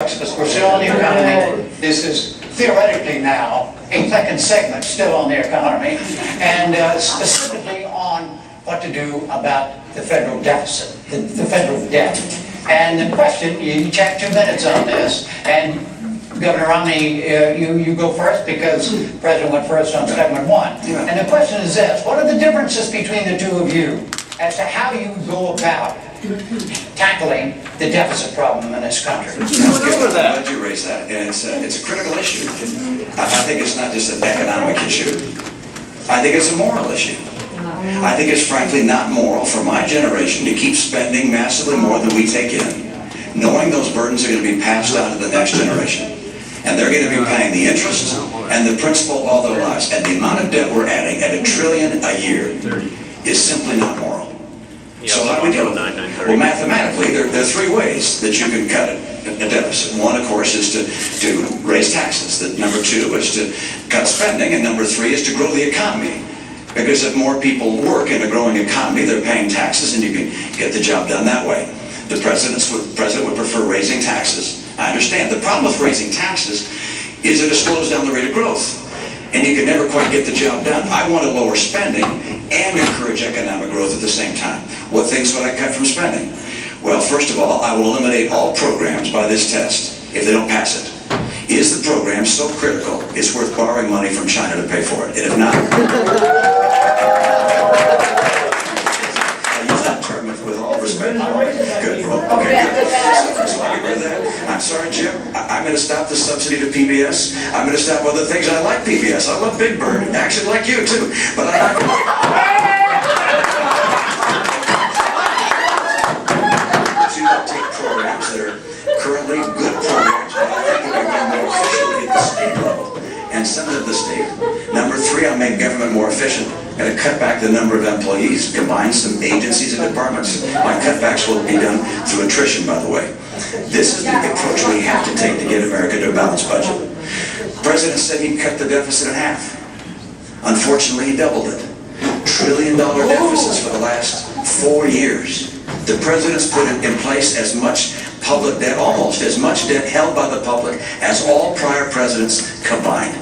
complex because we're still on the economy. This is theoretically now a second segment still on the economy, and specifically on what to do about the federal deficit, the federal debt. And the question, you each have 2 minutes on this, and Governor Romney, you go first because the President went first on segment 1. And the question is this: what are the differences between the two of you as to how you go about tackling the deficit problem in this country? I'm glad you raised that, and it's a critical issue. I think it's not just an economic issue. I think it's a moral issue. I think it's frankly not moral for my generation to keep spending massively more than we take in, knowing those burdens are going to be passed on to the next generation. And they're going to be paying the interest and the principal all their lives. And the amount of debt we're adding at $1 trillion a year is simply not moral. So how do we do it? Well, mathematically, there are 3 ways that you can cut a deficit. One, of course, is to raise taxes. Number 2 is to cut spending. And number 3 is to grow the economy. Because if more people work in a growing economy, they're paying taxes, and you can get the job done that way. The president would prefer raising taxes. I understand. The problem with raising taxes is that it slows down the rate of growth, and you can never quite get the job done. I want to lower spending and encourage economic growth at the same time. What things would I cut from spending? Well, first of all, I will eliminate all programs by this test if they don't pass it. Is the program so critical it's worth borrowing money from China to pay for it? And if not, I use that term with all respect. Good. Okay, good. So I agree with that. I'm sorry, Jim. I'm going to stop the subsidy to PBS. I'm going to stop other things. I like PBS. I love Big Bird. Actually, like you too. But I take programs that are currently good programs, but I think we can be more efficient at the state level and send it to the state. Number 3, I'll make government more efficient. Going to cut back the number of employees, combine some agencies and departments. My cutbacks will be done through attrition, by the way. This is the approach we have to take to get America to a balanced budget. The president said he'd cut the deficit in half. Unfortunately, he doubled it. $1 trillion deficits for the last 4 years. The president's put in place as much public debt, almost as much debt held by the public as all prior presidents combined.